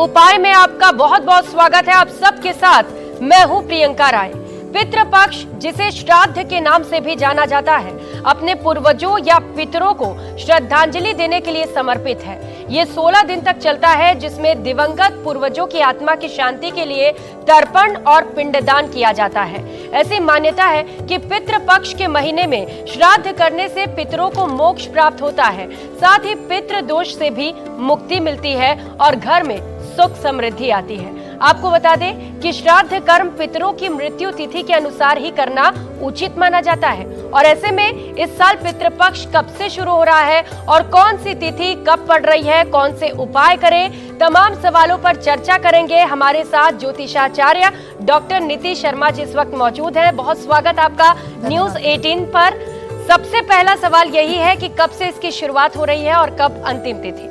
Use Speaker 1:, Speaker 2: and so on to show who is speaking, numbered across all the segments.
Speaker 1: उपाय में आपका बहुत बहुत स्वागत है। आप सबके साथ मैं हूं प्रियंका राय। पितृपक्ष, जिसे श्राद्ध के नाम से भी जाना जाता है, अपने पूर्वजों या पितरों को श्रद्धांजलि देने के लिए समर्पित है। ये 16 दिन तक चलता है, जिसमें दिवंगत पूर्वजों की आत्मा की शांति के लिए तर्पण और पिंडदान किया जाता है। ऐसी मान्यता है कि पितृपक्ष के महीने में श्राद्ध करने से पितरों को मोक्ष प्राप्त होता है, साथ ही पितृ दोष से भी मुक्ति मिलती है और घर में सुख समृद्धि आती है। आपको बता दें कि श्राद्ध कर्म पितरों की मृत्यु तिथि के अनुसार ही करना उचित माना जाता है। और ऐसे में इस साल पितृपक्ष कब से शुरू हो रहा है और कौन सी तिथि कब पड़ रही है, कौन से उपाय करें, तमाम सवालों पर चर्चा करेंगे। हमारे साथ ज्योतिषाचार्य डॉक्टर नीति शर्मा जी इस वक्त मौजूद हैं। बहुत स्वागत आपका न्यूज 18 पर। सबसे पहला सवाल यही है कि कब से इसकी शुरुआत हो रही है और कब अंतिम तिथि?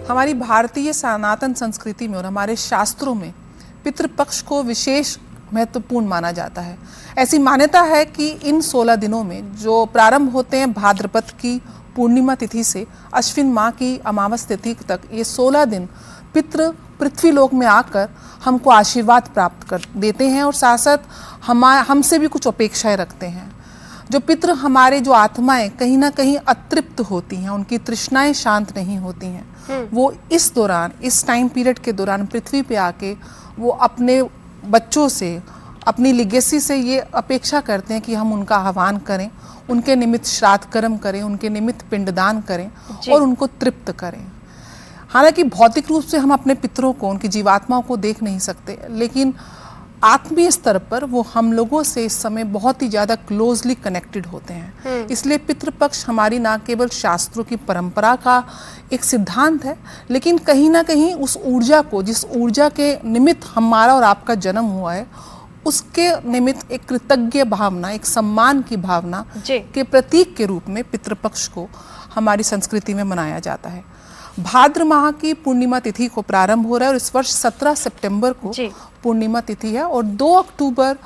Speaker 2: हमारी भारतीय सनातन संस्कृति में और हमारे शास्त्रों में पितृपक्ष को विशेष महत्वपूर्ण माना जाता है। ऐसी मान्यता है कि इन 16 दिनों में जो प्रारंभ होते हैं भाद्रपद की पूर्णिमा तिथि से अश्विन माह की अमावस तिथि तक, ये 16 दिन पितृ पृथ्वी लोक में आकर हमको आशीर्वाद प्राप्त कर देते हैं और साथ साथ हमसे भी कुछ अपेक्षाएं रखते हैं। जो पितृ हमारे जो आत्माएं कहीं ना कहीं अतृप्त होती हैं, उनकी तृष्णाएं शांत नहीं होती हैं, वो इस दौरान, इस टाइम पीरियड के दौरान पृथ्वी पे आके वो अपने बच्चों से, अपनी लिगेसी से ये अपेक्षा करते हैं कि हम उनका आह्वान करें, उनके निमित्त श्राद्ध कर्म करें, उनके निमित्त पिंडदान करें और उनको तृप्त करें। हालांकि भौतिक रूप से हम अपने पितरों को, उनकी जीवात्माओं को देख नहीं सकते, लेकिन आत्मीय स्तर पर वो हम लोगों से इस समय बहुत ही ज़्यादा क्लोजली कनेक्टेड होते हैं। इसलिए पितृपक्ष हमारी ना केवल शास्त्रों की परंपरा का एक सिद्धांत है, लेकिन कहीं ना कहीं उस ऊर्जा को, जिस ऊर्जा के निमित्त हमारा और आपका जन्म हुआ है, उसके निमित्त एक कृतज्ञ भावना, एक सम्मान की भावना के प्रतीक के रूप में पितृपक्ष को हमारी संस्कृति में मनाया जाता है। भाद्र माह की पूर्णिमा तिथि को प्रारंभ हो रहा है और इस वर्ष 17 सितंबर को पूर्णिमा तिथि है और 2 अक्टूबर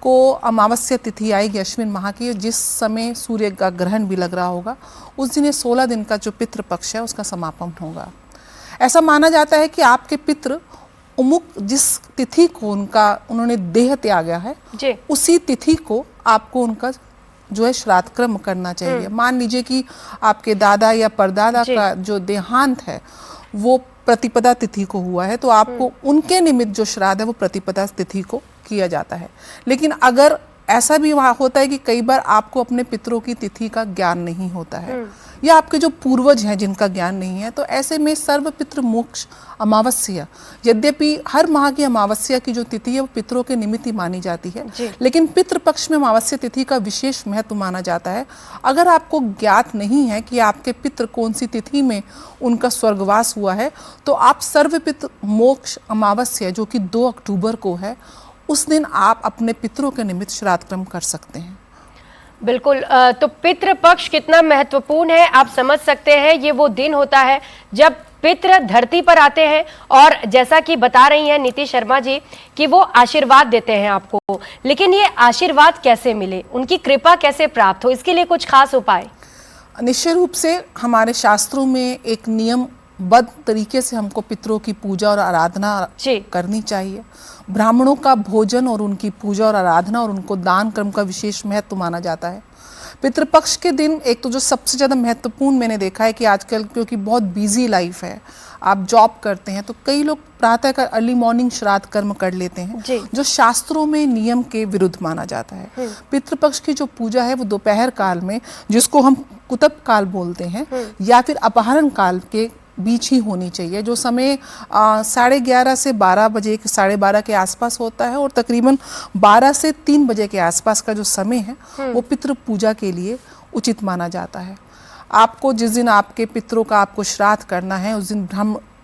Speaker 2: को अमावस्या तिथि आएगी अश्विन माह की, जिस समय सूर्य का ग्रहण भी लग रहा होगा। उस दिन 16 दिन का जो पितृपक्ष है उसका समापन होगा। ऐसा माना जाता है कि आपके पितृ उमुक जिस तिथि को उन्होंने देह त्यागा है, उसी तिथि को आपको उनका जो है श्राद्ध कर्म करना चाहिए। मान लीजिए कि आपके दादा या परदादा का जो देहांत है वो प्रतिपदा तिथि को हुआ है, तो आपको उनके निमित्त जो श्राद्ध है वो प्रतिपदा तिथि को किया जाता है। लेकिन अगर ऐसा भी वहाँ होता है कि कई बार आपको अपने पितरों की तिथि का ज्ञान नहीं होता है या आपके जो पूर्वज हैं जिनका ज्ञान नहीं है, तो ऐसे में सर्व पितृ मोक्ष अमावस्या, यद्यपि हर माह की अमावस्या की जो तिथि है वो पितरों के निमित्त ही मानी जाती है, लेकिन पितृपक्ष में अमावस्या तिथि का विशेष महत्व माना जाता है। अगर आपको ज्ञात नहीं है कि आपके पितृ कौन सी तिथि में उनका स्वर्गवास हुआ है, तो आप सर्व पितृ मोक्ष अमावस्या जो कि 2 अक्टूबर को है, उस दिन आप अपने पितरों के निमित्त श्राद्ध कर्म कर सकते हैं।
Speaker 1: बिल्कुल। तो पितृपक्ष कितना महत्वपूर्ण है आप समझ सकते हैं। ये वो दिन होता है जब पितृ धरती पर आते हैं और जैसा कि बता रही हैं नीति शर्मा जी कि वो आशीर्वाद देते हैं आपको, लेकिन ये आशीर्वाद कैसे मिले, उनकी कृपा कैसे प्राप्त हो, इसके लिए कुछ खास उपाय?
Speaker 2: निश्चय रूप से हमारे शास्त्रों में एक नियमबद्ध तरीके से हमको पितरों की पूजा और आराधना करनी चाहिए। ब्राह्मणों का भोजन और उनकी पूजा और आराधना और उनको दान कर्म का विशेष महत्व माना जाता है। पितृपक्ष के दिन एक तो जो सबसे ज़्यादा महत्वपूर्ण मैंने देखा है कि आजकल क्योंकि बहुत बिजी लाइफ है, आप जॉब करते हैं, तो कई लोग प्रातः का अर्ली मॉर्निंग श्राद्ध कर्म कर लेते हैं, जो शास्त्रों में नियम के विरुद्ध माना जाता है। पितृपक्ष की जो पूजा है वो दोपहर काल में, जिसको हम कुतप काल बोलते हैं, या फिर अपहरण काल के बीच ही होनी चाहिए, जो समय 11:30 से 12 बजे, 12:30 के आसपास होता है और तकरीबन 12 से 3 बजे के आसपास का जो समय है वो पितृ पूजा के लिए उचित माना जाता है। आपको जिस दिन आपके पितरों का आपको श्राद्ध करना है, उस दिन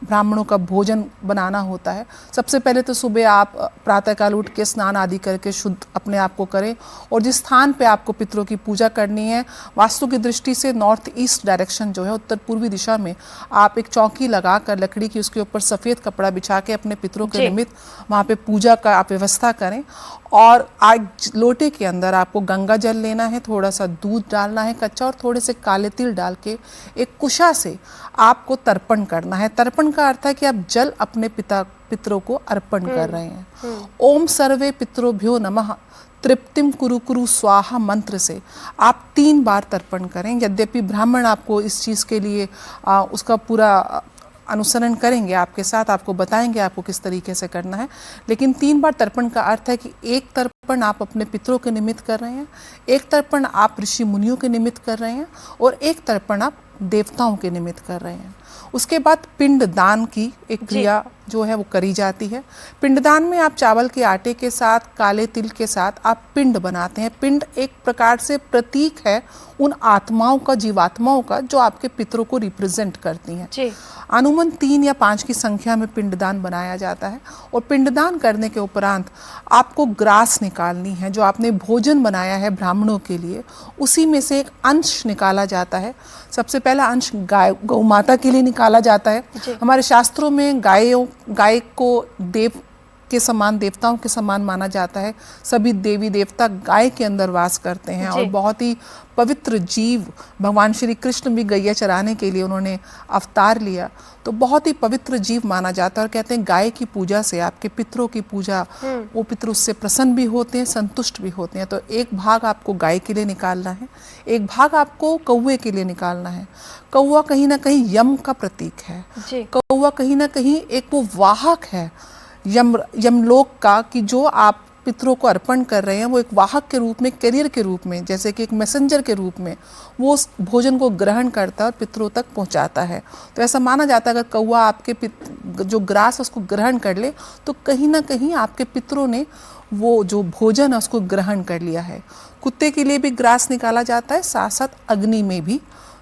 Speaker 2: ब्राह्मणों का भोजन बनाना होता है। सबसे पहले तो सुबह आप प्रातःकाल उठ के स्नान आदि करके शुद्ध अपने आप को करें और जिस स्थान पे आपको पितरों की पूजा करनी है, वास्तु की दृष्टि से नॉर्थ ईस्ट डायरेक्शन जो है, उत्तर पूर्वी दिशा में आप एक चौकी लगा कर लकड़ी की, उसके ऊपर सफ़ेद कपड़ा बिछा के अपने पितरों के निमित्त वहाँ पे पूजा का आप व्यवस्था करें और आज लोटे के अंदर आपको गंगा जल लेना है, थोड़ा सा दूध डालना है कच्चा और थोड़े से काले तिल डाल के एक कुशा से आपको तर्पण करना है। तर्पण का अर्थ है कि आप जल अपने पितरों को अर्पण कर रहे हैं। ओम सर्वे पितरोभ्यो नमः तृप्तिम कुरु कुरु स्वाहा मंत्र से आप 3 बार तर्पण करें। यद्यपि ब्राह्मण आपको इस चीज़ के लिए उसका पूरा अनुसरण करेंगे, आपके साथ आपको बताएंगे आपको किस तरीके से करना है, लेकिन 3 बार तर्पण का अर्थ है कि एक तर्पण आप अपने पितरों के निमित्त कर रहे हैं, एक तर्पण आप ऋषि मुनियों के निमित्त कर रहे हैं और एक तर्पण आप देवताओं के निमित्त कर रहे हैं। उसके बाद पिंडदान की एक क्रिया जो है वो करी जाती है। पिंडदान में आप चावल के आटे के साथ काले तिल के साथ आप पिंड बनाते हैं। पिंड एक प्रकार से प्रतीक है उन आत्माओं का, जीवात्माओं का, जो आपके पितरों को रिप्रेजेंट करती हैं। अनुमान 3 या 5 की संख्या में पिंडदान बनाया जाता है और पिंडदान करने के उपरांत आपको ग्रास निकालनी है। जो आपने भोजन बनाया है ब्राह्मणों के लिए, उसी में से एक अंश निकाला जाता है। सबसे पहला अंश गौ माता के लिए निकाला जाता है। हमारे शास्त्रों में गाय को देव के समान, देवताओं के समान माना जाता है। सभी देवी देवता गाय के अंदर वास करते हैं और बहुत ही पवित्र जीव, भगवान श्री कृष्ण भी गैया चराने के लिए उन्होंने अवतार लिया, तो बहुत ही पवित्र जीव माना जाता है। और कहते हैं गाय की पूजा से, आपके पितरों की पूजा, वो पितर उससे प्रसन्न भी होते हैं, संतुष्ट भी होते हैं। तो एक भाग आपको गाय के लिए निकालना है, एक भाग आपको कौवे के लिए निकालना है। कौवा कहीं ना कहीं यम का प्रतीक है। कौवा कहीं ना कहीं एक वो वाहक है यमलोक का, कि जो आप पितरों को अर्पण कर रहे हैं वो एक वाहक के रूप में, कैरियर के रूप में, जैसे कि एक मैसेंजर के रूप में वो उस भोजन को ग्रहण करता है और पितरों तक पहुंचाता है। तो ऐसा माना जाता है अगर कौवा आपके जो ग्रास उसको ग्रहण कर ले तो कहीं ना कहीं आपके पितरों ने वो जो भोजन है उसको ग्रहण कर लिया है। कुत्ते के लिए भी ग्रास निकाला जाता है। साथ साथ अग्नि में भी,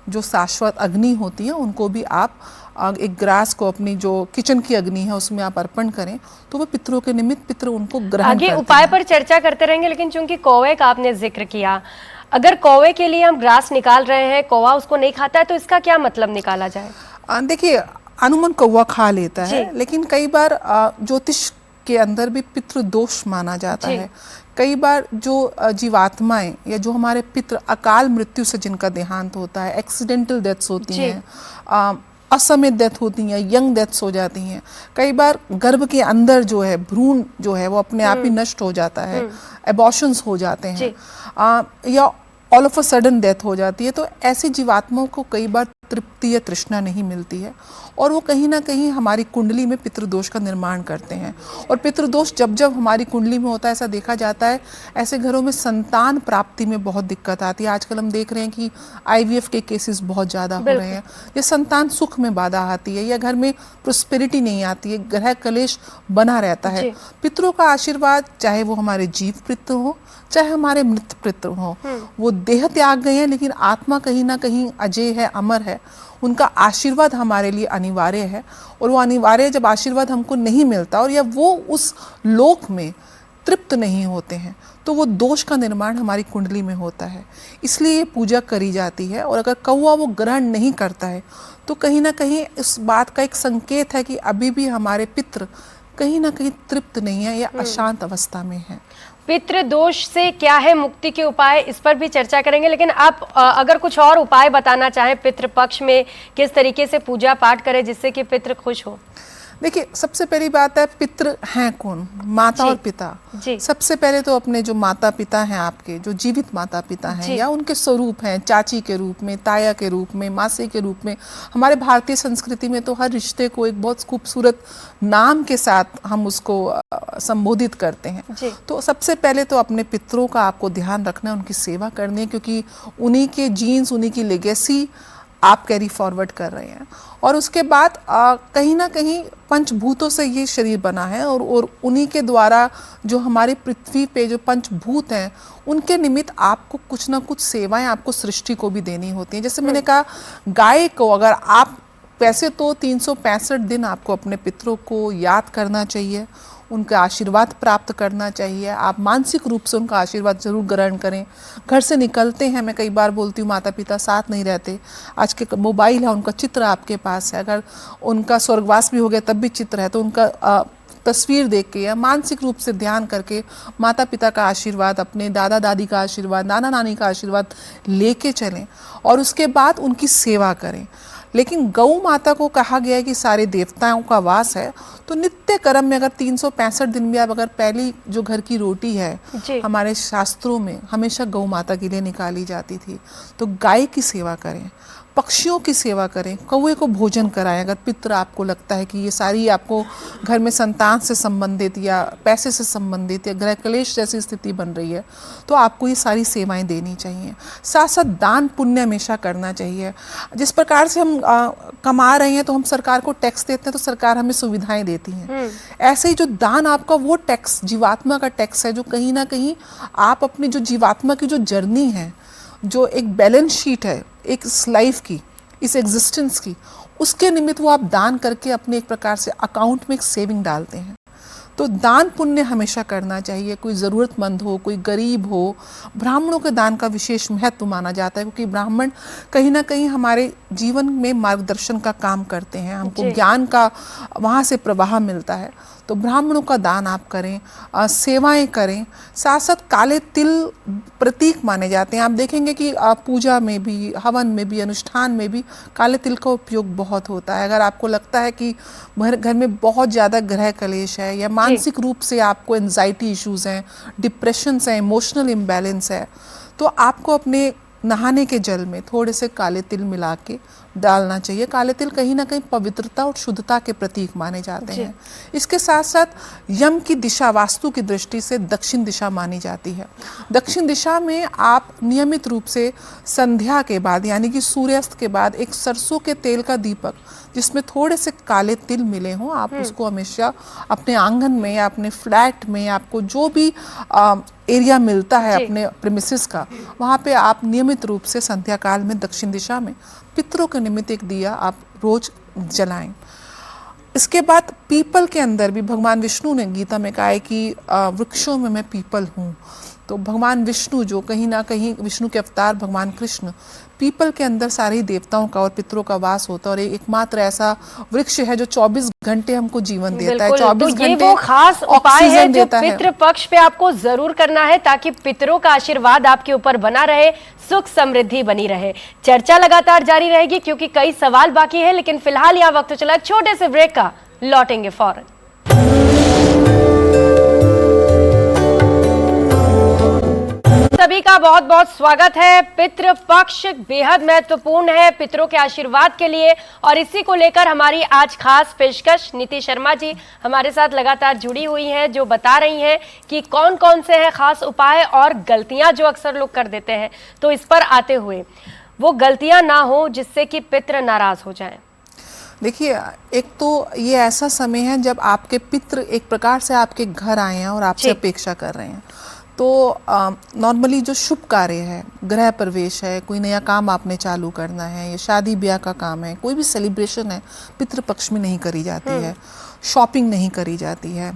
Speaker 2: जो शाश्वत अग्नि होती है, उनको भी आप एक ग्रास को, अपनी जो किचन की अग्नि है उसमें आप अर्पण करें तो वो पितरों के निमित्त पितर उनको ग्रहण
Speaker 1: आगे उपाय पर चर्चा करते रहेंगे, लेकिन चूंकि कौवे का आपने जिक्र किया, अगर कौवे के लिए हम ग्रास निकाल रहे हैं, कौवा उसको नहीं खाता है, तो इसका क्या मतलब निकाला जाए?
Speaker 2: देखिए, अनुमान कौवा खा लेता है, लेकिन कई बार ज्योतिष के अंदर भी पितृ दोष माना जाता है। कई बार जो जीवात्माएं या जो हमारे पितृ अकाल मृत्यु से जिनका देहांत होता है, एक्सीडेंटल डेथ्स होती हैं, असमय डेथ होती हैं, यंग डेथ्स हो जाती हैं। कई बार गर्भ के अंदर जो है भ्रूण जो है वो अपने आप ही नष्ट हो जाता है, एबॉर्शंस हो जाते हैं, या all of a sudden death हो जाती है। तो ऐसी जीवात्माओं को कई बार तृप्ति या तृष्णा नहीं मिलती है और वो कहीं ना कहीं हमारी कुंडली में पितृदोष का निर्माण करते हैं। और पितृदोष जब जब हमारी कुंडली में होता है, ऐसा देखा जाता है, ऐसे घरों में संतान प्राप्ति में बहुत दिक्कत आती है। आजकल हम देख रहे हैं कि IVF के केसेस बहुत ज़्यादा हो रहे हैं। या संतान सुख में बाधा आती है, या घर में प्रोस्पेरिटी नहीं आती है, ग्रह कलेश बना रहता है। पितरों का आशीर्वाद, चाहे वो हमारे जीव पितृ हो चाहे हमारे मृत पितृ हो, वो देह त्याग गए हैं लेकिन आत्मा कहीं ना कहीं अजय है, अमर है। उनका आशीर्वाद हमारे लिए अनिवार्य है और वो अनिवार्य जब आशीर्वाद हमको नहीं मिलता और या वो उस लोक में तृप्त नहीं होते हैं तो वो दोष का निर्माण हमारी कुंडली में होता है। इसलिए ये पूजा करी जाती है। और अगर कौवा वो ग्रहण नहीं करता है तो कहीं ना कहीं इस बात का एक संकेत है कि अभी भी हमारे पितृ कहीं ना कहीं तृप्त नहीं है या अशांत अवस्था में है।
Speaker 1: पितृ दोष से क्या है मुक्ति के उपाय, इस पर भी चर्चा करेंगे, लेकिन आप अगर कुछ और उपाय बताना चाहें पितृ पक्ष में किस तरीके से पूजा पाठ करें जिससे कि पितृ खुश हो।
Speaker 2: देखिए, सबसे पहली बात है पितृ हैं कौन? माता और पिता। सबसे पहले तो अपने जो माता पिता हैं, आपके जो जीवित माता पिता हैं या उनके स्वरूप हैं, चाची के रूप में, ताया के रूप में, मासी के रूप में। हमारे भारतीय संस्कृति में तो हर रिश्ते को एक बहुत खूबसूरत नाम के साथ हम उसको संबोधित करते हैं। तो सबसे पहले तो अपने पितरों का आपको ध्यान रखना है, उनकी सेवा करनी है, क्योंकि उन्हीं के जीन्स, उन्हीं की लेगेसी आप कैरी फॉरवर्ड कर रहे हैं। और उसके बाद कहीं ना कहीं पंचभूतों से ये शरीर बना है और उन्हीं के द्वारा जो हमारी पृथ्वी पे जो पंचभूत हैं उनके निमित्त आपको कुछ ना कुछ सेवाएं आपको सृष्टि को भी देनी होती हैं। जैसे मैंने कहा, गाय को अगर आप, वैसे तो 365 दिन आपको अपने पितरों को याद करना चाहिए, उनका आशीर्वाद प्राप्त करना चाहिए। आप मानसिक रूप से उनका आशीर्वाद जरूर ग्रहण करें। घर से निकलते हैं, मैं कई बार बोलती हूँ, माता पिता साथ नहीं रहते, आज के मोबाइल है, उनका चित्र आपके पास है, अगर उनका स्वर्गवास भी हो गया तब भी चित्र है, तो उनका तस्वीर देख के या मानसिक रूप से ध्यान करके माता पिता का आशीर्वाद, अपने दादा दादी का आशीर्वाद, नाना नानी का आशीर्वाद लेके चलें और उसके बाद उनकी सेवा करें। लेकिन गौ माता को कहा गया है कि सारे देवताओं का वास है, तो नित्य कर्म में अगर 365 दिन भी आप अगर पहली जो घर की रोटी है हमारे शास्त्रों में हमेशा गौ माता के लिए निकाली जाती थी। तो गाय की सेवा करें, पक्षियों की सेवा करें, कौवे को भोजन कराएं। अगर पितृ आपको लगता है कि ये सारी आपको घर में संतान से संबंधित या पैसे से संबंधित या गृह क्लेश जैसी स्थिति बन रही है, तो आपको ये सारी सेवाएं देनी चाहिए। साथ साथ दान पुण्य हमेशा करना चाहिए। जिस प्रकार से हम कमा रहे हैं तो हम सरकार को टैक्स देते हैं, तो सरकार हमें सुविधाएं देती हैं। ऐसे ही जो दान आपका वो टैक्स, जीवात्मा का टैक्स है, जो कहीं ना कहीं आप अपनी जो जीवात्मा की जो जर्नी है, जो एक बैलेंस शीट है एक इस लाइफ की, इस एग्जिस्टेंस की, उसके निमित्त वो आप दान करके अपने एक प्रकार से अकाउंट में एक सेविंग डालते हैं। तो दान पुण्य हमेशा करना चाहिए। कोई ज़रूरतमंद हो, कोई गरीब हो, ब्राह्मणों के दान का विशेष महत्व माना जाता है, क्योंकि ब्राह्मण कहीं ना कहीं हमारे जीवन में मार्गदर्शन का काम करते हैं, हमको ज्ञान का वहाँ से प्रवाह मिलता है। तो ब्राह्मणों का दान आप करें, सेवाएं करें। साथ साथ काले तिल प्रतीक माने जाते हैं। आप देखेंगे कि पूजा में भी, हवन में भी, अनुष्ठान में भी काले तिल का उपयोग बहुत होता है। अगर आपको लगता है कि घर में बहुत ज़्यादा ग्रह कलेश है या मानसिक रूप से आपको एंजाइटी इश्यूज़ हैं, डिप्रेशंस हैं, इमोशनल इम्बैलेंस है, तो आपको अपने नहाने के जल में थोड़े से काले तिल मिला के डालना चाहिए। काले तिल कहीं ना कहीं पवित्रता और शुद्धता के प्रतीक माने जाते हैं। इसके साथ साथ यम की दिशा वास्तु की दृष्टि से दक्षिण दिशा मानी जाती है। दक्षिण दिशा में आप नियमित रूप से संध्या के बाद यानी कि सूर्यास्त के बाद एक सरसों के तेल का दीपक जिसमें थोड़े से काले तिल मिले हों, आप उसको हमेशा अपने आंगन में या अपने फ्लैट में, आपको जो भी एरिया मिलता है अपने प्रेमिसेस का, वहाँ पे आप नियमित रूप से संध्या काल में दक्षिण दिशा में पितरों के निमित्त एक दिया आप रोज जलाएं। इसके बाद पीपल के अंदर भी भगवान विष्णु ने गीता में कहा है कि वृक्षों में मैं पीपल हूँ। तो भगवान विष्णु जो कहीं ना कहीं विष्णु के अवतार भगवान कृष्ण, पीपल के अंदर सारे देवताओं का और पितरों का वास होता है और एकमात्र ऐसा वृक्ष है जो 24 घंटे हमको जीवन देता है। 24
Speaker 1: तो ये
Speaker 2: घंटे
Speaker 1: वो खास उपाय है जो
Speaker 2: देता
Speaker 1: पितृ पक्ष पे आपको जरूर करना है, ताकि पितरों का आशीर्वाद आपके ऊपर बना रहे, सुख समृद्धि बनी रहे। चर्चा लगातार जारी रहेगी क्योंकि कई सवाल बाकी है, लेकिन फिलहाल यहाँ वक्त चला छोटे से ब्रेक का, लौटेंगे फौरन। सभी का बहुत बहुत स्वागत है। पितृ पक्ष बेहद महत्वपूर्ण है पितरों के आशीर्वाद के लिए, और इसी को लेकर हमारी आज खास पेशकश नीति शर्मा जी हमारे साथ लगातार जुड़ी हुई हैं, जो बता रही हैं कि कौन कौन से हैं खास उपाय और गलतियां जो अक्सर लोग कर देते हैं। तो इस पर आते हुए वो गलतियां ना हो जिससे कि पितृ नाराज हो जाएं।
Speaker 2: देखिए, एक तो ये ऐसा समय है जब आपके पितृ एक प्रकार से आपके घर आए हैं और आपसे अपेक्षा कर रहे हैं। तो नॉर्मली जो शुभ कार्य है, गृह प्रवेश है, कोई नया काम आपने चालू करना है, या शादी ब्याह का काम है, कोई भी सेलिब्रेशन है, पितृपक्ष में नहीं करी जाती है। शॉपिंग नहीं करी जाती है।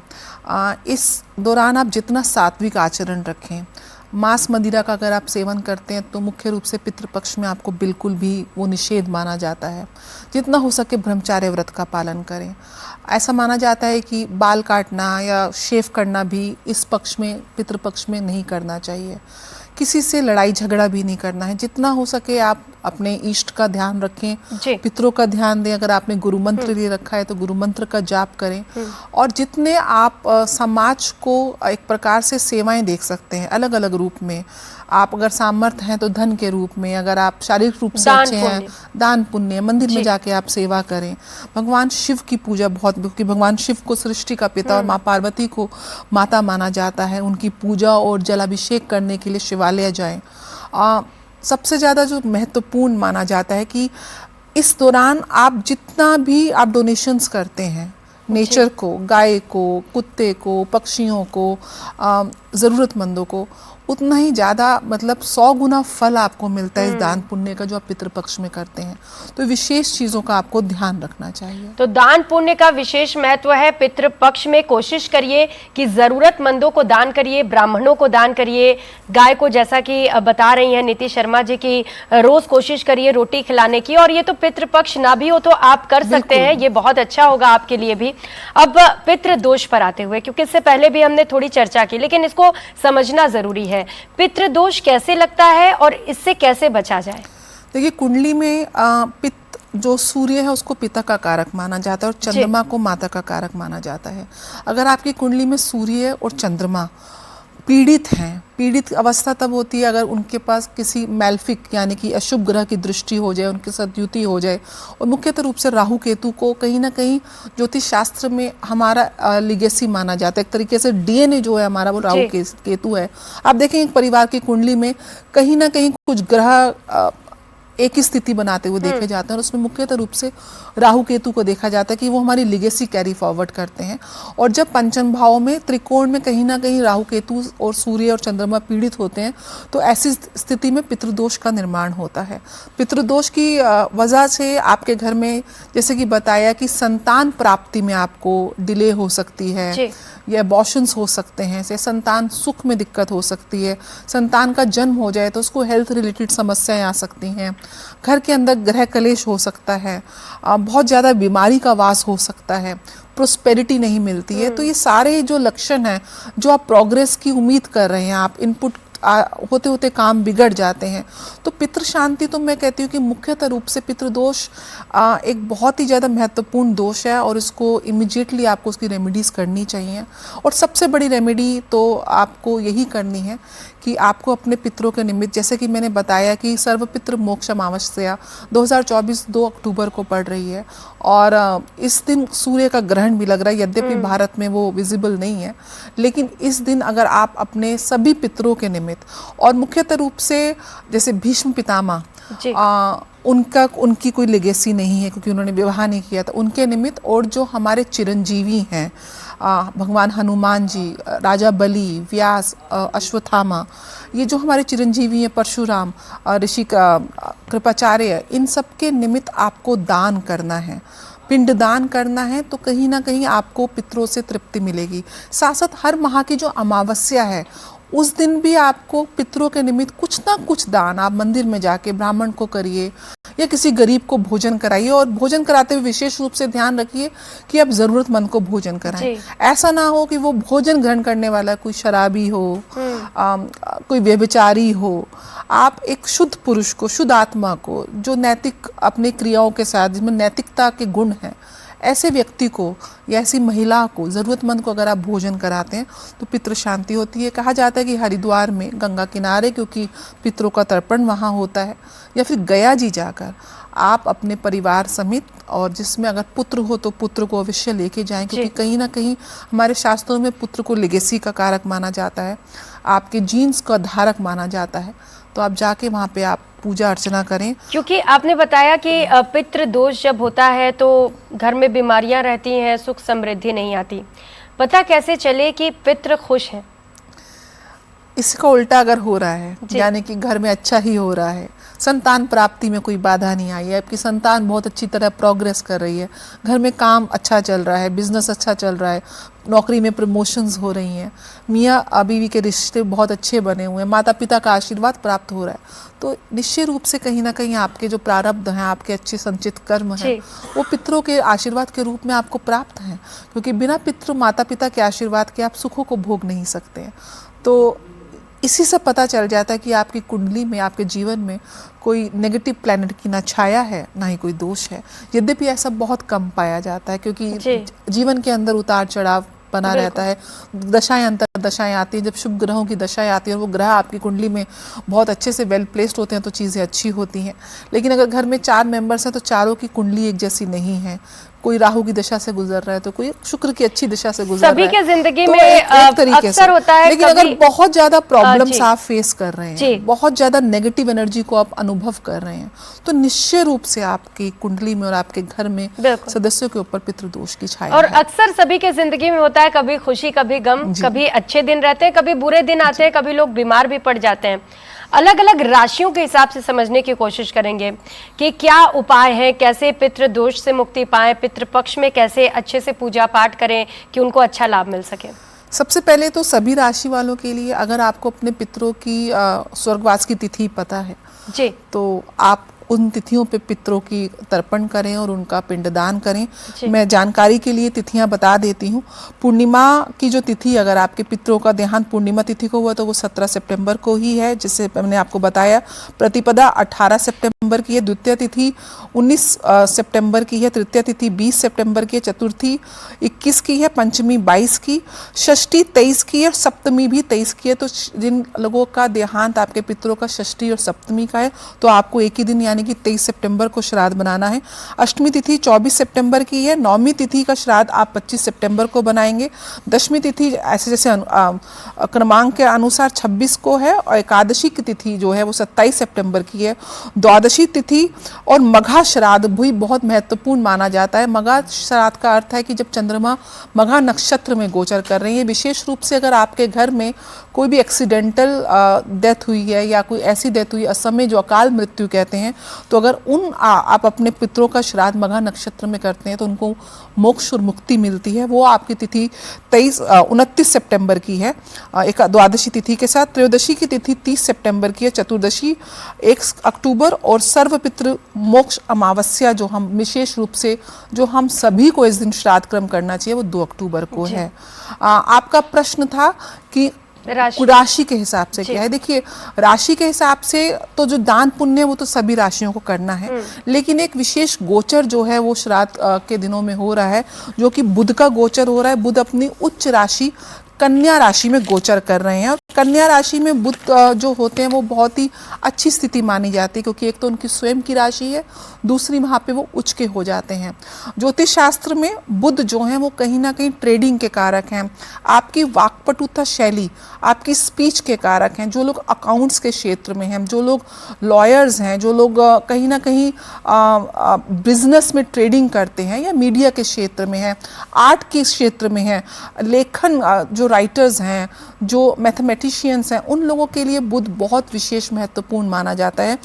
Speaker 2: इस दौरान आप जितना सात्विक आचरण रखें, मांस मदिरा का अगर आप सेवन करते हैं तो मुख्य रूप से पितृपक्ष में आपको बिल्कुल भी वो निषेध माना जाता है। जितना हो सके ब्रह्मचार्य व्रत का पालन करें। ऐसा माना जाता है कि बाल काटना या शेव करना भी इस पक्ष में, पितृपक्ष में नहीं करना चाहिए। किसी से लड़ाई झगड़ा भी नहीं करना है। जितना हो सके आप अपने इष्ट का ध्यान रखें, पितरों का ध्यान दें। अगर आपने गुरु मंत्र ले रखा है तो गुरु मंत्र का जाप करें। और जितने आप समाज को एक प्रकार से सेवाएं देख सकते हैं अलग अलग रूप में, आप अगर सामर्थ्य हैं तो धन के रूप में, अगर आप शारीरिक रूप से अच्छे हैं, दान पुण्य, मंदिर में जाके आप सेवा करें। भगवान शिव की पूजा बहुत, क्योंकि भगवान शिव को सृष्टि का पिता और माँ पार्वती को माता माना जाता है, उनकी पूजा और जलाभिषेक करने के लिए शिवालय जाएं। सबसे ज़्यादा जो महत्वपूर्ण माना जाता है कि इस दौरान आप जितना भी आप डोनेशंस करते हैं नेचर को, गाय को, कुत्ते को, पक्षियों को, ज़रूरतमंदों को, उतना ही ज़्यादा मतलब 100 गुना फल आपको मिलता है इस दान पुण्य का जो आप पितृपक्ष में करते हैं। तो विशेष चीज़ों का आपको ध्यान रखना चाहिए।
Speaker 1: तो दान पुण्य का विशेष महत्व है। पितृपक्ष में कोशिश करिए कि जरूरतमंदों को दान करिए, ब्राह्मणों को दान करिए, गाय को जैसा कि बता रही हैं नीति शर्मा जी की रोज कोशिश करिए रोटी खिलाने की। और ये तो पितृपक्ष ना भी हो तो आप कर सकते हैं, ये बहुत अच्छा होगा आपके लिए भी। अब पितृदोष पर आते हुए, क्योंकि इससे पहले भी हमने थोड़ी चर्चा की, लेकिन इसको समझना जरूरी है। पितृदोष कैसे लगता है और इससे कैसे बचा जाए?
Speaker 2: देखिए, कुंडली में पित्त जो सूर्य है उसको पिता का कारक माना जाता है और चंद्रमा को माता का कारक माना जाता है। अगर आपकी कुंडली में सूर्य और चंद्रमा पीड़ित हैं, पीड़ित अवस्था तब होती है अगर उनके पास किसी मैल्फिक यानी कि अशुभ ग्रह की दृष्टि हो जाए, उनके साथ युति हो जाए। और मुख्यतः रूप से राहु केतु को कहीं ना कहीं ज्योतिष शास्त्र में हमारा लिगेसी माना जाता है। एक तरीके से डीएनए जो है हमारा वो राहु केतु है। आप देखें एक परिवार की कुंडली में कहीं ना कहीं कुछ ग्रह एक ही स्थिति बनाते हुए देखे जाते हैं और उसमें मुख्यतः रूप से राहु केतु को देखा जाता है कि वो हमारी लिगेसी कैरी फॉरवर्ड करते हैं। और जब पंचम भाव में त्रिकोण में कहीं ना कहीं राहु केतु और सूर्य और चंद्रमा पीड़ित होते हैं तो ऐसी स्थिति में पितृदोष का निर्माण होता है। पितृदोष की वजह से आपके घर में जैसे कि बताया कि संतान प्राप्ति में आपको डिले हो सकती है या एबॉर्शंस हो सकते हैं, से संतान सुख में दिक्कत हो सकती है। संतान का जन्म हो जाए तो उसको हेल्थ रिलेटेड समस्याएं आ सकती हैं। घर के अंदर ग्रह कलेश हो सकता है, बहुत ज़्यादा बीमारी का वास हो सकता है, प्रोस्पेरिटी नहीं मिलती है। तो ये सारे जो लक्षण हैं, जो आप प्रोग्रेस की उम्मीद कर रहे हैं, आप इनपुट होते होते काम बिगड़ जाते हैं। तो पितृ शांति तो मैं कहती हूँ कि मुख्यतः रूप से पितृदोष एक बहुत ही ज़्यादा महत्वपूर्ण दोष है और इसको इमिजिएटली आपको उसकी रेमेडीज़ करनी चाहिए। और सबसे बड़ी रेमेडी तो आपको यही करनी है कि आपको अपने पितरों के निमित्त, जैसे कि मैंने बताया कि सर्वपितृ मोक्ष अमावस्या 2024 2 अक्टूबर को पड़ रही है और इस दिन सूर्य का ग्रहण भी लग रहा है। यद्यपि भारत में वो विजिबल नहीं है, लेकिन इस दिन अगर आप अपने सभी पितरों के निमित्त और मुख्यतः रूप से जैसे भीष्म पितामह उनकी कोई लेगेसी नहीं है क्योंकि उन्होंने विवाह नहीं किया था, उनके निमित्त, और जो हमारे चिरंजीवी हैं भगवान हनुमान जी, राजा बलि, व्यास, अश्वत्थामा, ये जो हमारे चिरंजीवी हैं, परशुराम, ऋषि कृपाचार्य, इन सब के निमित्त आपको दान करना है, पिंडदान करना है। तो कहीं ना कहीं आपको पितरों से तृप्ति मिलेगी। साथ साथ हर माह की जो अमावस्या है उस दिन भी आपको पितरों के निमित्त कुछ ना कुछ दान आप मंदिर में जाके ब्राह्मण को करिए या किसी गरीब को भोजन कराइए। और भोजन कराते हुए विशेष रूप से ध्यान रखिए कि आप जरूरतमंद को भोजन कराएं। ऐसा ना हो कि वो भोजन ग्रहण करने वाला कोई शराबी हो, कोई व्यभिचारी हो। आप एक शुद्ध पुरुष को, शुद्ध आत्मा को, जो नैतिक अपनी क्रियाओं के साथ जिसमें नैतिकता के गुण हैं, ऐसे व्यक्ति को या ऐसी महिला को, ज़रूरतमंद को अगर आप भोजन कराते हैं तो पितृ शांति होती है। कहा जाता है कि हरिद्वार में गंगा किनारे, क्योंकि पितरों का तर्पण वहाँ होता है, या फिर गया जी जाकर आप अपने परिवार समेत, और जिसमें अगर पुत्र हो तो पुत्र को अवश्य लेके जाएं, क्योंकि कहीं ना कहीं हमारे शास्त्रों में पुत्र को लेगेसी का कारक माना जाता है, आपके जीन्स का धारक माना जाता है। तो आप जाके वहाँ पे आप पूजा अर्चना करें।
Speaker 1: क्योंकि आपने बताया कि पितृ दोष जब होता है तो घर में बीमारियां रहती हैं, सुख समृद्धि नहीं आती। पता कैसे चले कि पितृ खुश हैं?
Speaker 2: इसका उल्टा अगर हो रहा है, यानी कि घर में अच्छा ही हो रहा है, संतान प्राप्ति में कोई बाधा नहीं आई है, आपकी संतान बहुत अच्छी तरह प्रोग्रेस कर रही है, घर में काम अच्छा चल रहा है, बिजनेस अच्छा चल रहा है, नौकरी में प्रमोशंस हो रही हैं, मियाँ बीवी के रिश्ते बहुत अच्छे बने हुए हैं, माता पिता का आशीर्वाद प्राप्त हो रहा है, तो निश्चय रूप से कहीं ना कहीं आपके जो प्रारब्ध हैं, आपके अच्छे संचित कर्म हैं, वो पितरों के आशीर्वाद के रूप में आपको प्राप्त हैं। क्योंकि बिना पितृ माता पिता के आशीर्वाद के आप सुखों को भोग नहीं सकते हैं। तो इसी से पता चल जाता है कि आपकी कुंडली में, आपके जीवन में कोई नेगेटिव प्लैनेट की ना छाया है, ना ही कोई दोष है। यद्यपि ऐसा बहुत कम पाया जाता है, क्योंकि जीवन के अंदर उतार चढ़ाव बना रहता है, दशाएं अंतर दशाएं आती हैं। जब शुभ ग्रहों की दशाएं आती हैं और वो ग्रह आपकी कुंडली में बहुत अच्छे से वेल प्लेस्ड होते हैं तो चीज़ें अच्छी होती हैं। लेकिन अगर घर में 4 मेंबर्स हैं तो चारों की कुंडली एक जैसी नहीं है, कोई राहु की दशा से गुजर रहा है तो कोई शुक्र की अच्छी दशा से गुजर
Speaker 1: सभी
Speaker 2: रहा है।
Speaker 1: के जिंदगी
Speaker 2: तो
Speaker 1: में
Speaker 2: एक तरीके
Speaker 1: अक्सर होता है,
Speaker 2: लेकिन अगर बहुत ज्यादा प्रॉब्लम्स
Speaker 1: जी।
Speaker 2: आप फेस कर रहे हैं, बहुत ज्यादा नेगेटिव एनर्जी को आप अनुभव कर रहे हैं, तो निश्चय रूप से आपकी कुंडली में और आपके घर में सदस्यों के ऊपर पितृदोष की छाया
Speaker 1: और
Speaker 2: है।
Speaker 1: अक्सर सभी के जिंदगी में होता है, कभी खुशी कभी गम, कभी अच्छे दिन रहते हैं, कभी बुरे दिन आते हैं, कभी लोग बीमार भी पड़ जाते हैं। अलग अलग राशियों के हिसाब से समझने की कोशिश करेंगे कि क्या उपाय है, कैसे पितृदोष से मुक्ति पाएं, पितृपक्ष में कैसे अच्छे से पूजा पाठ करें कि उनको अच्छा लाभ मिल सके।
Speaker 2: सबसे पहले तो सभी राशि वालों के लिए, अगर आपको अपने पितरों की स्वर्गवास की तिथि पता है
Speaker 1: जी,
Speaker 2: तो आप उन तिथियों पे पितरों की तर्पण करें और उनका पिंडदान करें। मैं जानकारी के लिए तिथियां बता देती हूँ। पूर्णिमा की जो तिथि, अगर आपके पितरों का देहांत पूर्णिमा तिथि को हुआ तो वो 17 सितंबर को ही है, जिससे मैंने आपको बताया। प्रतिपदा 18 सितंबर की है, द्वितीय तिथि 19 सितंबर की है, तृतीय तिथि 20 सितंबर की है, चतुर्थी 21 की है, पंचमी 22 की, षष्ठी 23 की है और सप्तमी भी 23 की है। तो जिन लोगों का देहांत आपके पितरों का षष्ठी और सप्तमी का है तो आपको एक ही दिन यानी कि 23 सितंबर को श्राद्ध बनाना है। अष्टमी तिथि 24 सितंबर की है, नौवीं तिथि का श्राद्ध आप 25 सितंबर को बनाएंगे, दशमी तिथि ऐसे जैसे क्रमांक के अनुसार 26 को है और एकादशी की तिथि जो है वो 27 सितंबर की है। द्वादशी तिथि और मघा श्राद्ध भी बहुत महत्वपूर्ण माना जाता है। मघा श्राद्ध का अर्थ है कि जब चंद्रमा मघा नक्षत्र में गोचर कर रहे हैं। विशेष रूप से अगर आपके घर में कोई भी एक्सीडेंटल डेथ हुई है या कोई ऐसी डेथ हुई असमय जो अकाल मृत्यु कहते हैं, तो अगर आप अपने पितरों का श्राद्ध मघा नक्षत्र में करते हैं तो उनको मोक्ष और मुक्ति मिलती है। वो आपकी तिथि 29 सितंबर की है एक द्वादशी तिथि के साथ। त्रयोदशी की तिथि 30 सितंबर की है, चतुर्दशी 1 अक्टूबर और सर्वपितृ मोक्ष अमावस्या जो हम विशेष रूप से जो हम सभी को इस दिन श्राद्ध क्रम करना चाहिए वो 2 अक्टूबर को है। आपका प्रश्न था कि राशि के हिसाब से क्या है। देखिए, राशि के हिसाब से तो जो दान पुण्य वो तो सभी राशियों को करना है, लेकिन एक विशेष गोचर जो है वो श्राद्ध के दिनों में हो रहा है, जो कि बुध का गोचर हो रहा है। बुध अपनी उच्च राशि कन्या राशि में गोचर कर रहे हैं और कन्या राशि में बुध जो होते हैं वो बहुत ही अच्छी स्थिति मानी जाती है, क्योंकि एक तो उनकी स्वयं की राशि है, दूसरी वहाँ पे वो उच्च के हो जाते हैं। ज्योतिष शास्त्र में बुध जो हैं वो कहीं ना कहीं ट्रेडिंग के कारक हैं, आपकी वाक्पटुता शैली, आपकी स्पीच के कारक हैं। जो लोग अकाउंट्स के क्षेत्र में हैं, जो लोग लॉयर्स हैं, जो लोग कहीं ना कहीं बिजनेस में ट्रेडिंग करते हैं या मीडिया के क्षेत्र में हैं, आर्ट के क्षेत्र में हैं, लेखन जो राइटर्स हैं, जो मैथमेटिशियंस हैं, उन लोगों के लिए बुध बहुत विशेष महत्वपूर्ण माना जाता है।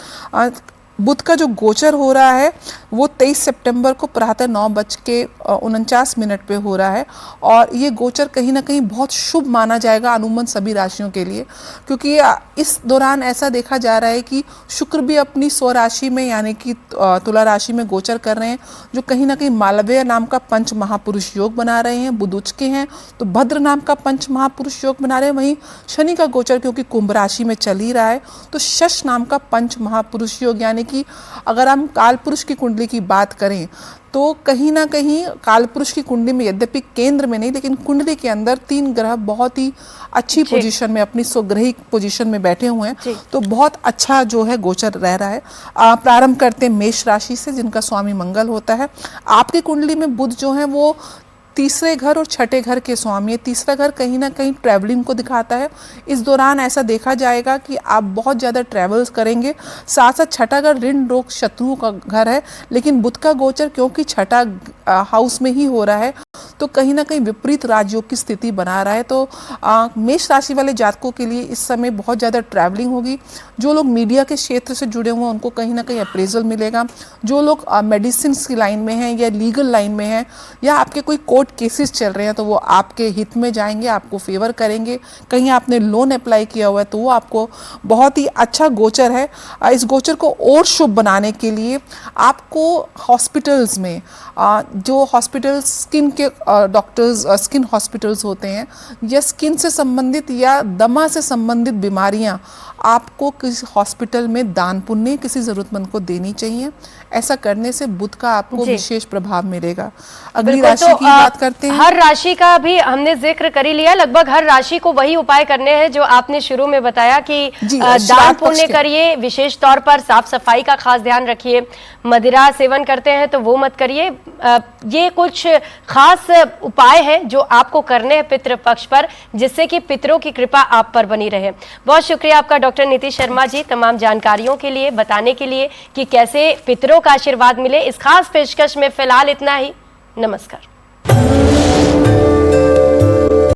Speaker 2: बुध का जो गोचर हो रहा है वो 23 सितंबर को प्रातः 9:49 पे हो रहा है और ये गोचर कहीं ना कहीं बहुत शुभ माना जाएगा अनुमान सभी राशियों के लिए, क्योंकि इस दौरान ऐसा देखा जा रहा है कि शुक्र भी अपनी स्वराशि में यानी कि तुला राशि में गोचर कर रहे हैं, जो कहीं ना कहीं मालव्य नाम का पंच महापुरुष योग बना रहे हैं। बुध उच्च के हैं तो भद्र नाम का पंच महापुरुष योग बना रहे हैं। वहीं शनि का गोचर क्योंकि कुंभ राशि में चल ही रहा है तो शश नाम का पंच महापुरुष योग, यानी कि अगर हम काल पुरुष की कुंडली की बात करें तो कहीं ना कहीं काल पुरुष की कुंडली में यद्यपि केंद्र में नहीं लेकिन कुंडली के अंदर 3 ग्रह बहुत ही अच्छी पोजीशन में अपनी स्वग्रहिक पोजीशन में बैठे हुए हैं, तो बहुत अच्छा जो है गोचर रह रहा है। प्रारंभ करते हैं मेष राशि से, जिनका स्वामी मंगल होता है। आपकी कुंडली में बुध जो है वो तीसरे घर और छठे घर के स्वामी है। तीसरा घर कहीं ना कहीं ट्रैवलिंग को दिखाता है। इस दौरान ऐसा देखा जाएगा कि आप बहुत ज़्यादा ट्रैवल्स करेंगे। साथ साथ छठा घर ऋण रोग शत्रुओं का घर है, लेकिन बुध का गोचर क्योंकि छठा हाउस में ही हो रहा है तो कहीं ना कहीं विपरीत राजयोग की स्थिति बना रहा है। तो मेष राशि वाले जातकों के लिए इस समय बहुत ज़्यादा ट्रैवलिंग होगी। जो लोग मीडिया के क्षेत्र से जुड़े हुए हैं उनको कहीं ना कहीं अप्रेजल मिलेगा। जो लोग मेडिसिन की लाइन में हैं या लीगल लाइन में हैं या आपके कोई कोर्ट केसेस चल रहे हैं तो वो आपके हित में जाएंगे, आपको फेवर करेंगे। कहीं आपने लोन अप्लाई किया हुआ है तो वो आपको बहुत ही अच्छा गोचर है। इस गोचर को और शुभ बनाने के लिए आपको हॉस्पिटल्स में जो हॉस्पिटल स्किन के डॉक्टर्स स्किन हॉस्पिटल्स होते हैं, या स्किन से संबंधित या दमा से संबंधित बीमारियां आपको किसी हॉस्पिटल में दान पुण्य किसी ज़रूरतमंद को देनी चाहिए। ऐसा करने से बुध का आपको विशेष प्रभाव मिलेगा। अगली राशि की बात करते हैं।
Speaker 1: हर राशि का भी हमने जिक्र कर ही लिया, लगभग हर राशि को वही उपाय करने हैं जो आपने शुरू में बताया कि दान पुण्य करिए, विशेष तौर पर साफ सफाई का खास ध्यान रखिए, मदिरा सेवन करते हैं तो वो मत करिए। ये कुछ खास उपाय हैं जो आपको करने हैं पितृपक्ष पर, जिससे कि पितरों की कृपा आप पर बनी रहे। बहुत शुक्रिया आपका डॉक्टर नीति शर्मा जी, तमाम जानकारियों के लिए, बताने के लिए कि कैसे पितरों का आशीर्वाद मिले। इस खास पेशकश में फिलहाल इतना ही। नमस्कार।